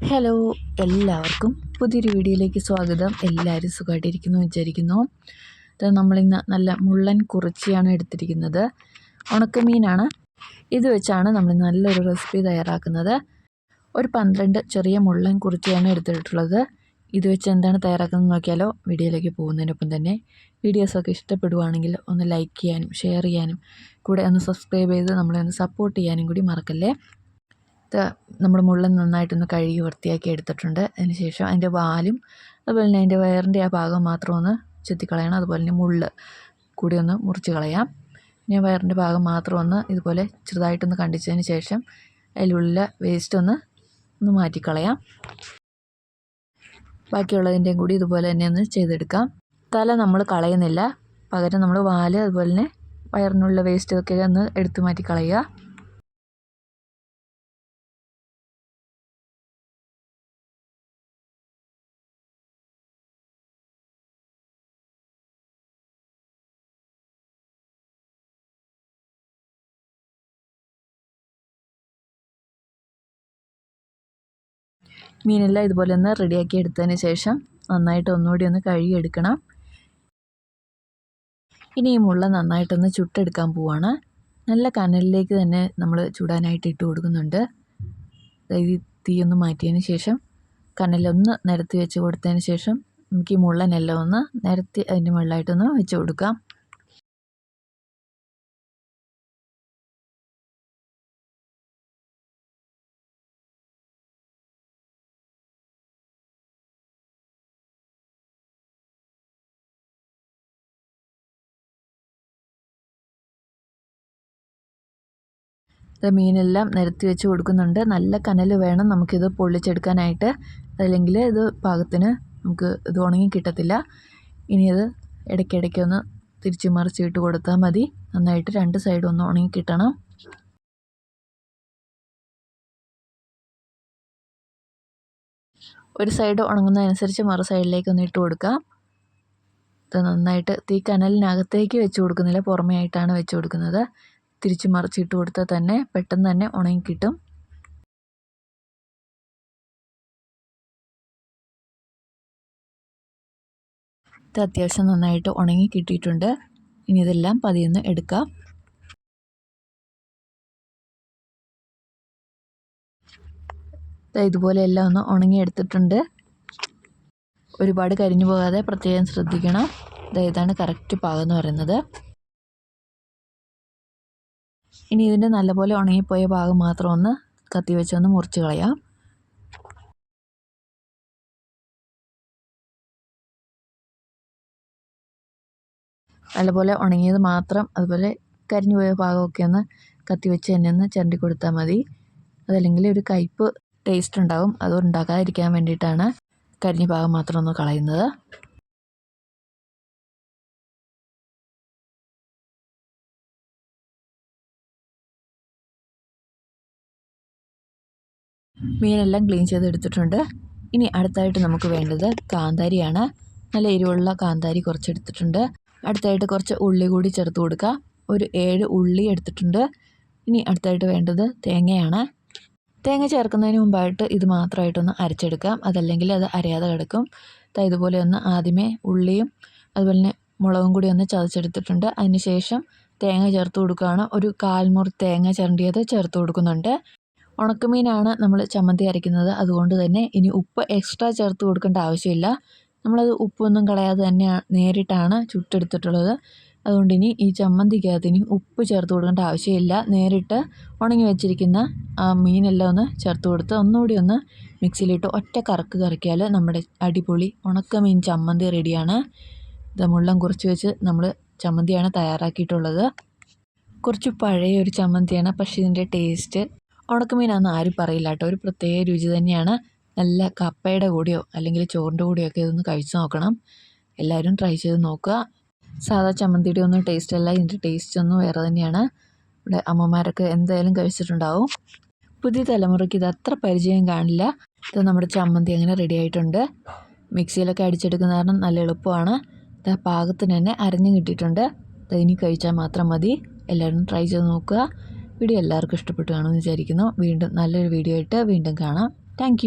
Hello, എല്ലാവർക്കും പുതിയൊരു വീഡിയോയിലേക്ക് സ്വാഗതം. എല്ലാവരും സുഖമായിട്ടിരിക്കുന്നു വിചാരിക്കുന്നു. നമ്മളിന്ന് നല്ല മുള്ളൻ കുറിച്ചിയാണ് എടുത്തിരിക്കുന്നത്. ഉണക്കമീനാണ്. ഇത് വെച്ചാണ് നമ്മൾ നല്ലൊരു റെസിപ്പി തയ്യാറാക്കുന്നത്. ഒരു 12 ചെറിയ മുള്ളൻ കുറിച്ചിയാണ് എടുത്തിട്ടുള്ളത്. ഇത് വെച്ച് എന്താണ് തയ്യാറാക്കുന്നത് നോക്കിയാലോ. വീഡിയോയിലേക്ക് പോകുന്നതിനൊപ്പം തന്നെ വീഡിയോസൊക്കെ ഇഷ്ടപ്പെടുവാണെങ്കിൽ ഒന്ന് ലൈക്ക് ചെയ്യാനും ഷെയർ ചെയ്യാനും കൂടെ ഒന്ന് സബ്സ്ക്രൈബ് ചെയ്ത് നമ്മളെ ഒന്ന് സപ്പോർട്ട് ചെയ്യാനും കൂടി മറക്കല്ലേ. നമ്മൾ മുള്ളൻ നന്നായിട്ടൊന്ന് കഴുകി വൃത്തിയാക്കി എടുത്തിട്ടുണ്ട്. അതിനുശേഷം അതിൻ്റെ വാലും അതുപോലെ തന്നെ അതിൻ്റെ വയറിൻ്റെ ആ ഭാഗം മാത്രം ഒന്ന് ചെത്തിക്കളയണം. അതുപോലെ തന്നെ മുള്ള് കൂടി ഒന്ന് മുറിച്ച് കളയാം. പിന്നെ വയറിൻ്റെ ഭാഗം മാത്രം ഒന്ന് ഇതുപോലെ ചെറുതായിട്ടൊന്ന് കണ്ടിച്ചതിന് ശേഷം അതിലുള്ള വേസ്റ്റ് ഒന്ന് മാറ്റിക്കളയാം. ബാക്കിയുള്ളതിൻ്റെയും കൂടി ഇതുപോലെ തന്നെ ഒന്ന് ചെയ്തെടുക്കാം. തല നമ്മൾ കളയുന്നില്ല, പകരം നമ്മൾ വാല് അതുപോലെ തന്നെ വയറിനുള്ള വേസ്റ്റൊക്കെ ഒന്ന് എടുത്തു മാറ്റി കളയുക. മീനെല്ലാം ഇതുപോലെ ഒന്ന് റെഡിയാക്കി എടുത്തതിന് ശേഷം നന്നായിട്ട് ഒന്നുകൂടി ഒന്ന് കഴുകിയെടുക്കണം. ഇനി ഈ മുള്ള നന്നായിട്ടൊന്ന് ചുട്ടെടുക്കാൻ പോവാണ്. നല്ല കനലിലേക്ക് തന്നെ നമ്മൾ ചുടാനായിട്ട് ഇട്ട് കൊടുക്കുന്നുണ്ട്. ഈ തീയൊന്ന് മാറ്റിയതിന് ശേഷം കനലൊന്ന് നിരത്തി വെച്ച് കൊടുത്തതിന് ശേഷം നമുക്ക് ഈ മുള്ളനെല്ലാം ഒന്ന് നിരത്തി അതിൻ്റെ മുകളിലായിട്ടൊന്ന് വെച്ച് കൊടുക്കാം. മീനെല്ലാം നിരത്തി വെച്ച് കൊടുക്കുന്നുണ്ട്. നല്ല കനൽ വേണം നമുക്കിത് പൊള്ളിച്ചെടുക്കാനായിട്ട്, അല്ലെങ്കിൽ ഇത് പാകത്തിന് നമുക്ക് ഇത് ഉണങ്ങി കിട്ടത്തില്ല. ഇനി ഇത് ഇടയ്ക്കിടയ്ക്ക് ഒന്ന് തിരിച്ച് മറിച്ചിട്ട് കൊടുത്താൽ മതി. നന്നായിട്ട് രണ്ട് സൈഡും ഒന്ന് ഉണങ്ങി കിട്ടണം. ഒരു സൈഡ് ഉണങ്ങുന്നതനുസരിച്ച് മറു സൈഡിലേക്ക് ഒന്ന് ഇട്ട് കൊടുക്കാം. ഇത് നന്നായിട്ട് തീ കനലിനകത്തേക്ക് വെച്ച് കൊടുക്കുന്നില്ല, പുറമേ ആയിട്ടാണ് വെച്ച് കൊടുക്കുന്നത്. തിരിച്ച് മറിച്ചിട്ട് കൊടുത്താൽ തന്നെ പെട്ടെന്ന് തന്നെ ഉണങ്ങി കിട്ടും. ഇത് അത്യാവശ്യം നന്നായിട്ട് ഉണങ്ങി കിട്ടിയിട്ടുണ്ട്. ഇനി ഇതെല്ലാം പതിയൊന്ന് എടുക്കാം. ഇതുപോലെ എല്ലാം ഒന്ന് ഉണങ്ങിയെടുത്തിട്ടുണ്ട്. ഒരുപാട് കരിഞ്ഞു പോകാതെ പ്രത്യേകം ശ്രദ്ധിക്കണം. ഇതാണ് കറക്റ്റ് പാകം എന്ന് പറയുന്നത്. ഇനി ഇതിൻ്റെ നല്ലപോലെ ഉണങ്ങിപ്പോയ ഭാഗം മാത്രം ഒന്ന് കത്തി വെച്ചൊന്ന് മുറിച്ച് കളയാം. നല്ലപോലെ ഉണങ്ങിയത് മാത്രം, അതുപോലെ കരിഞ്ഞു പോയ ഭാഗമൊക്കെ ഒന്ന് കത്തി വെച്ച് തന്നെ ഒന്ന് ചിരണ്ടി കൊടുത്താൽ മതി. അതല്ലെങ്കിൽ ഒരു കയ്പ്പ് ടേസ്റ്റ് ഉണ്ടാകും. അത് ഉണ്ടാക്കാതിരിക്കാൻ വേണ്ടിയിട്ടാണ് കരിഞ്ഞ ഭാഗം മാത്രം ഒന്ന് കളയുന്നത്. മീനെല്ലാം ക്ലീൻ ചെയ്തെടുത്തിട്ടുണ്ട്. ഇനി അടുത്തായിട്ട് നമുക്ക് വേണ്ടത് കാന്താരിയാണ്. നല്ല എരിവുള്ള കാന്താരി കുറച്ചെടുത്തിട്ടുണ്ട്. അടുത്തായിട്ട് കുറച്ച് ഉള്ളി കൂടി ചേർത്ത് കൊടുക്കുക. ഒരു 7 ഉള്ളി എടുത്തിട്ടുണ്ട്. ഇനി അടുത്തായിട്ട് വേണ്ടത് തേങ്ങയാണ്. തേങ്ങ ചേർക്കുന്നതിന് മുമ്പായിട്ട് ഇത് മാത്രമായിട്ടൊന്ന് അരച്ചെടുക്കാം, അതല്ലെങ്കിൽ അത് അരയാതെ കിടക്കും. ഇതുപോലെ ഒന്ന് ആദ്യമേ ഉള്ളിയും അതുപോലെ തന്നെ മുളകും കൂടി ഒന്ന് ചതച്ചെടുത്തിട്ടുണ്ട്. അതിന് ശേഷം തേങ്ങ ചേർത്ത് കൊടുക്കുകയാണ്. ഒരു 1/4 മുറി തേങ്ങ ചിരണ്ടിയത് ചേർത്ത് കൊടുക്കുന്നുണ്ട്. ഉണക്കമീനാണ് നമ്മൾ ചമ്മന്തി അരയ്ക്കുന്നത്, അതുകൊണ്ട് തന്നെ ഇനി ഉപ്പ് എക്സ്ട്രാ ചേർത്ത് കൊടുക്കേണ്ട ആവശ്യമില്ല. നമ്മളത് ഉപ്പൊന്നും കളയാതെ തന്നെ നേരിട്ടാണ് ചുട്ടെടുത്തിട്ടുള്ളത്. അതുകൊണ്ട് ഇനി ഈ ചമ്മന്തിക്കകത്ത് ഇനി ഉപ്പ് ചേർത്ത് കൊടുക്കേണ്ട ആവശ്യമില്ല. നേരിട്ട് ഉണങ്ങി വെച്ചിരിക്കുന്ന ആ മീനെല്ലാം ഒന്ന് ചേർത്ത് കൊടുത്ത് ഒന്നുകൂടി ഒന്ന് മിക്സിയിലിട്ട് ഒറ്റ കറക്ക് കറക്കിയാൽ നമ്മുടെ അടിപൊളി ഉണക്കമീൻ ചമ്മന്തി റെഡിയാണ്. ഇത് മുള്ളൻ കുറച്ച് വെച്ച് നമ്മൾ ചമ്മന്തിയാണ് തയ്യാറാക്കിയിട്ടുള്ളത്. കുറച്ച് പഴയ ഒരു ചമ്മന്തിയാണ്, പക്ഷേ ഇതിൻ്റെ ടേസ്റ്റ് ഉണക്കമീനാണെന്ന് ആരും പറയില്ല കേട്ടോ. ഒരു പ്രത്യേക രുചി തന്നെയാണ്. നല്ല കപ്പയുടെ കൂടെയോ അല്ലെങ്കിൽ ചോറിൻ്റെ കൂടെയോ ഒക്കെ ഇതൊന്ന് കഴിച്ച് നോക്കണം. എല്ലാവരും ട്രൈ ചെയ്ത് നോക്കുക. സാധാ ചമ്മന്തിയുടെ ഒന്നും ടേസ്റ്റ് അല്ല, ഇതിൻ്റെ ടേസ്റ്റ് ഒന്നും വേറെ തന്നെയാണ്. ഇവിടെ അമ്മമാരൊക്കെ എന്തായാലും കഴിച്ചിട്ടുണ്ടാവും. പുതിയ തലമുറയ്ക്ക് ഇത് അത്ര പരിചയം കാണില്ല. ഇത് നമ്മുടെ ചമ്മന്തി അങ്ങനെ റെഡി ആയിട്ടുണ്ട്. മിക്സിയിലൊക്കെ അടിച്ചെടുക്കുന്ന കാരണം നല്ല എളുപ്പമാണ്. ഇത് പാകത്തിന് തന്നെ അരഞ്ഞു കിട്ടിയിട്ടുണ്ട്. ഇനി കഴിച്ചാൽ മാത്രം മതി. എല്ലാവരും ട്രൈ ചെയ്ത് നോക്കുക. വീഡിയോ എല്ലാവർക്കും ഇഷ്ടപ്പെട്ടു കാണുമെന്ന് വിചാരിക്കുന്നു. വീണ്ടും നല്ലൊരു വീഡിയോ ആയിട്ട് വീണ്ടും കാണാം. താങ്ക്